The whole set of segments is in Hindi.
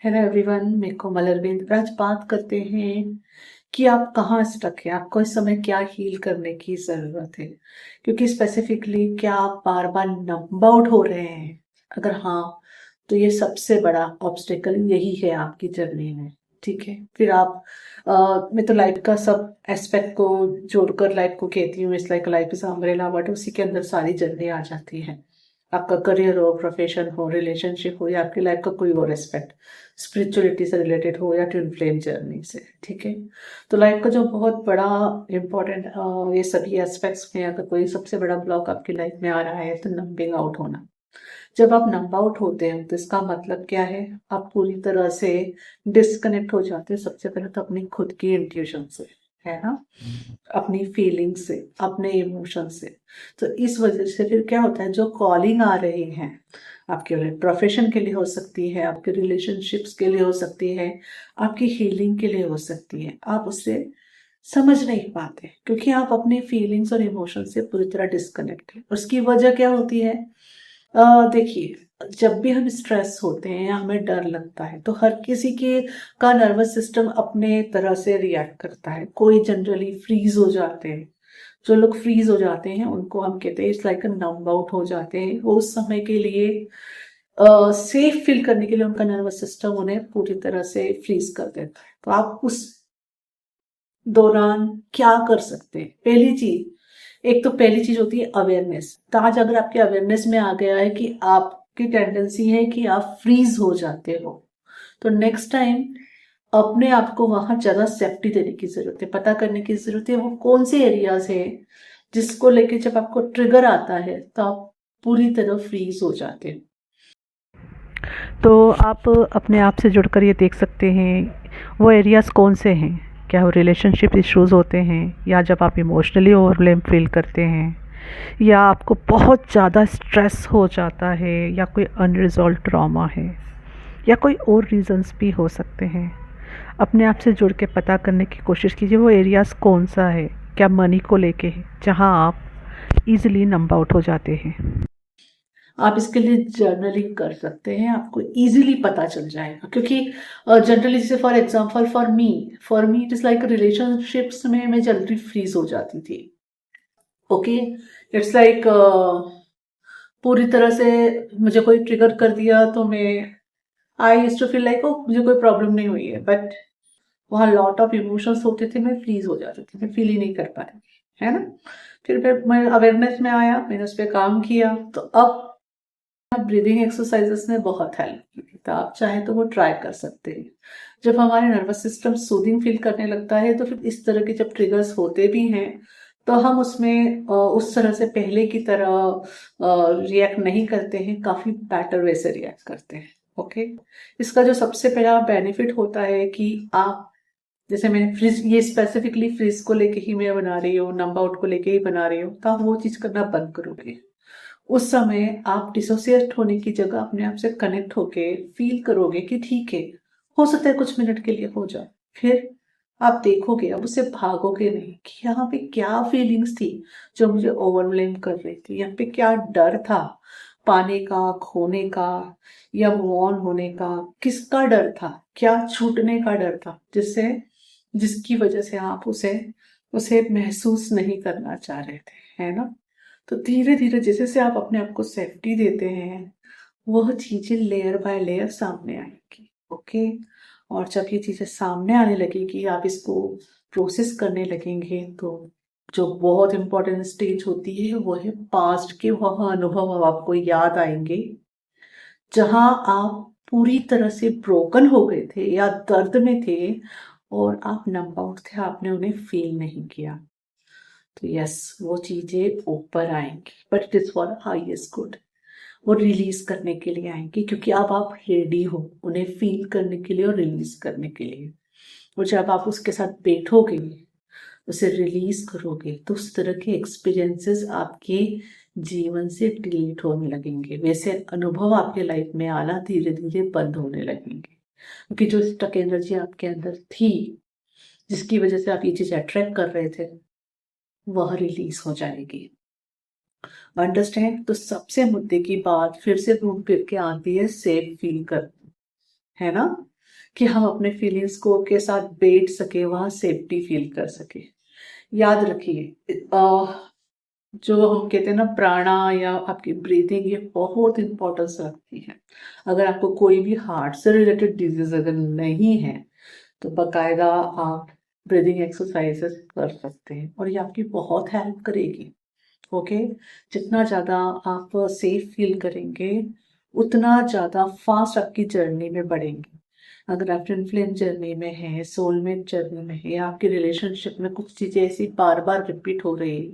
हेलो एवरीवन, मैं कोमल अरविंद। आज बात करते हैं कि आप कहाँ स्टक हैं, आपको इस समय क्या हील करने की ज़रूरत है। क्योंकि स्पेसिफिकली क्या आप बार बार नंब आउट हो रहे हैं? अगर हाँ, तो ये सबसे बड़ा ऑब्स्टेकल यही है आपकी जर्नी में। ठीक है, फिर आप मैं तो लाइफ का सब एस्पेक्ट को जोड़कर लाइफ को कहती हूँ, it's like life is umbrella, but उसी के अंदर सारी जर्नी आ जाती है। आपका करियर हो, प्रोफेशन हो, रिलेशनशिप हो, या आपकी लाइफ का कोई और एस्पेक्ट, स्पिरिचुअलिटी से रिलेटेड हो या ट्विन फ्लेम जर्नी से। ठीक है, तो लाइफ का जो बहुत बड़ा इम्पोर्टेंट ये सभी एस्पेक्ट्स में अगर कोई सबसे बड़ा ब्लॉक आपकी लाइफ में आ रहा है तो नंबिंग आउट होना। जब आप नंब आउट होते हैं तो इसका मतलब क्या है? आप पूरी तरह से डिस्कनेक्ट हो जाते हैं, सबसे पहले तो अपनी खुद की इंट्यूशन से, है ना, अपनी फीलिंग से, अपने इमोशन से। तो इस वजह से फिर क्या होता है, जो कॉलिंग आ रही है आपके प्रोफेशन के लिए हो सकती है, आपके रिलेशनशिप्स के लिए हो सकती है, आपकी हीलिंग के लिए हो सकती है, आप उससे समझ नहीं पाते क्योंकि आप अपने फीलिंग्स और इमोशन से पूरी तरह डिस्कनेक्ट है। उसकी वजह क्या होती है? देखिए, जब भी हम स्ट्रेस होते हैं या हमें डर लगता है तो हर किसी के का नर्वस सिस्टम अपने तरह से रिएक्ट करता है। कोई जनरली फ्रीज हो जाते हैं। जो लोग फ्रीज हो जाते हैं उनको हम कहते हैं इट्स लाइक अ नंब आउट हो जाते हैं। वो उस समय के लिए सेफ फील करने के लिए उनका नर्वस सिस्टम उन्हें पूरी तरह से फ्रीज कर देता है। तो आप उस दौरान क्या कर सकते हैं? पहली चीज, एक तो पहली चीज होती है अवेयरनेस। तो आज अगर आपके अवेयरनेस में आ गया है कि आपकी टेंडेंसी है कि आप फ्रीज हो जाते हो, तो नेक्स्ट टाइम अपने आप को वहां ज्यादा सेफ्टी देने की जरूरत है, पता करने की जरूरत है वो कौन से एरियाज है जिसको लेके जब आपको ट्रिगर आता है तो आप पूरी तरह फ्रीज हो जाते हैं। तो आप अपने आप से जुड़कर ये देख सकते हैं वो एरियाज़ कौन से हैं। क्या वो रिलेशनशिप इश्यूज़ होते हैं, या जब आप इमोशनली ओवरवेल्म फील करते हैं, या आपको बहुत ज़्यादा स्ट्रेस हो जाता है, या कोई अनरिजॉल्व ट्रॉमा है, या कोई और रीज़न्स भी हो सकते हैं। अपने आप से जुड़ के पता करने की कोशिश कीजिए वो एरियाज़ कौन सा है। क्या मनी को लेके है जहाँ आप इजीली नंब आउट हो जाते हैं? आप इसके लिए जर्नलिंग कर सकते हैं, आपको इजीली पता चल जाएगा। क्योंकि जनरली जैसे for example for me it is like relationships में मैं जल्दी फ्रीज हो जाती थी। ओके, इट्स लाइक पूरी तरह से मुझे कोई ट्रिगर कर दिया तो मैं I used to feel like oh मुझे कोई प्रॉब्लम नहीं हुई है, बट वहाँ लॉट ऑफ इमोशंस होते थे, मैं फ्रीज हो जाती थी, मैं फील ही नहीं कर पा रही थी, है ना। फिर मैं अवेयरनेस में आया, मैंने उस पर काम किया, तो अब ब्रीदिंग एक्सरसाइजेस ने बहुत हेल्प की। तो आप चाहे तो वो ट्राई कर सकते हैं। जब हमारे नर्वस सिस्टम सूदिंग फील करने लगता है तो फिर इस तरह के जब ट्रिगर्स होते भी हैं तो हम उसमें उस तरह से पहले की तरह रिएक्ट नहीं करते हैं, काफी बेटर वे से रिएक्ट करते हैं। ओके, इसका जो सबसे पहला बेनिफिट होता है कि आप, जैसे मैंने फ्रिज, ये स्पेसिफिकली फ्रिज को लेके ही मैं बना रही हूँ, नंबर आउट को लेके ही बना रही हूँ, तो आप वो चीज करना बंद करोगे। उस समय आप डिसोसिएट होने की जगह अपने आप से कनेक्ट होके फील करोगे कि ठीक है, हो सकता है कुछ मिनट के लिए हो जाए। फिर आप देखोगे, अब उससे भागोगे नहीं कि यहाँ पे क्या फीलिंग्स थी जो मुझे ओवरवेलम कर रही थी, यहाँ पे क्या डर था, पाने का, खोने का, या मूव ऑन होने का। किसका डर था? क्या छूटने का डर था जिससे, जिसकी वजह से आप उसे उसे महसूस नहीं करना चाह रहे थे, है ना। तो धीरे धीरे जैसे से आप अपने आप को सेफ्टी देते हैं, वह चीजें लेयर बाय लेयर सामने आएंगी। ओके, और जब ये चीजें सामने आने लगेगी, आप इसको प्रोसेस करने लगेंगे, तो जो बहुत इंपॉर्टेंट स्टेज होती है वो है पास्ट के वह अनुभव अब आपको याद आएंगे जहां आप पूरी तरह से ब्रोकन हो गए थे या दर्द में थे और आप नंब आउट थे, आपने उन्हें फील नहीं किया। तो यस, वो चीजें ऊपर आएंगी, but it is for highest good. वो रिलीज करने के लिए आएंगी क्योंकि अब आप रेडी हो उन्हें फील करने के लिए और रिलीज करने के लिए। और जब आप उसके साथ बैठोगे, उसे रिलीज करोगे, तो उस तरह के एक्सपीरियंसेस आपके जीवन से डिलीट होने लगेंगे, वैसे अनुभव आपके लाइफ में आना धीरे धीरे बंद होने लगेंगे। क्योंकि जो स्टक एनर्जी आपके अंदर थी, जिसकी वजह से आप ये चीज अट्रैक्ट कर रहे थे, वह रिलीज हो जाएगी। अंडरस्टैंड? तो सबसे मुद्दे की बात फिर से घूम फिर के आती है सेफ फील कर, है ना, कि हम अपने फीलिंग्स को के साथ बैठ सके, वहां सेफ्टी फील कर सके। याद रखिए, जो हम कहते हैं ना प्राणा या आपकी ब्रीथिंग, ये बहुत इंपॉर्टेंस रखती है। अगर आपको कोई भी हार्ट से रिलेटेड डिजीज अगर नहीं है तो बकायदा आप ब्रीदिंग एक्सरसाइजेस कर सकते हैं और ये आपकी बहुत हेल्प करेगी। ओके, जितना ज़्यादा आप सेफ फील करेंगे उतना ज़्यादा फास्ट आपकी जर्नी में बढ़ेंगे। अगर आप ट्विन फ्लेम जर्नी में है, सोलमेट जर्नी में है, या आपकी रिलेशनशिप में कुछ चीज़ें ऐसी बार बार रिपीट हो रही है,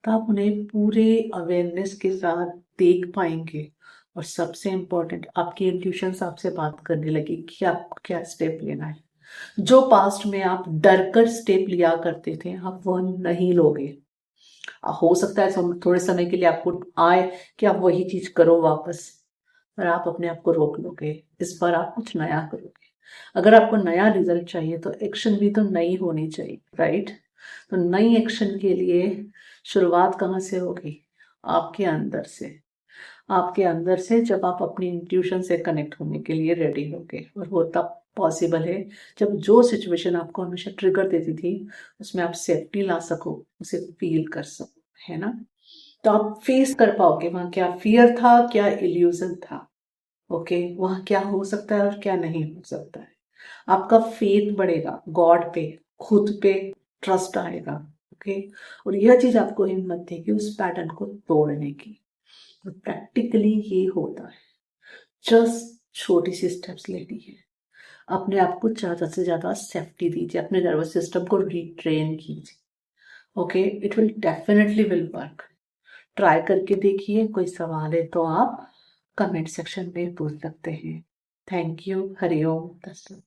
तो आप उन्हें पूरे अवेयरनेस के साथ देख पाएंगे। और सबसे इम्पोर्टेंट, आपकी इंट्यूशंस आपसे बात करने लगी कि आपको क्या स्टेप लेना है। जो पास्ट में आप डर कर स्टेप लिया करते थे, आप वह नहीं लोगे। हो सकता है थोड़े समय के लिए आपको आए कि आप वही चीज करो वापस, पर आप अपने आप को रोक लोगे। इस बार आप कुछ नया करोगे। अगर आपको नया रिजल्ट चाहिए तो एक्शन भी तो नई होनी चाहिए, राइट। तो नई एक्शन के लिए शुरुआत कहाँ से होगी? आपके अंदर से। आपके अंदर से जब आप अपनी इंट्यूशन से कनेक्ट होने के लिए रेडी होगे, और वो तब पॉसिबल है जब जो सिचुएशन आपको हमेशा ट्रिगर देती थी उसमें आप सेफ्टी ला सको, उसे फील कर सको, है ना। तो आप फेस कर पाओगे वहां क्या फियर था, क्या इल्यूजन था। ओके, वहां क्या हो सकता है और क्या नहीं हो सकता है। आपका फेथ बढ़ेगा गॉड पे, खुद पे ट्रस्ट आएगा। ओके, और यह चीज आपको हिम्मत देगी उस पैटर्न को तोड़ने की। तो प्रैक्टिकली ये होता है। जस्ट छोटी सी स्टेप्स लेनी है। अपने आप को ज्यादा से ज्यादा सेफ्टी दीजिए, अपने नर्वस सिस्टम को रिट्रेन कीजिए। Okay, it will definitely will work. Try करके देखिए। कोई सवाल है तो आप कमेंट सेक्शन में पूछ सकते हैं। Thank you. हरिओम तत्सत।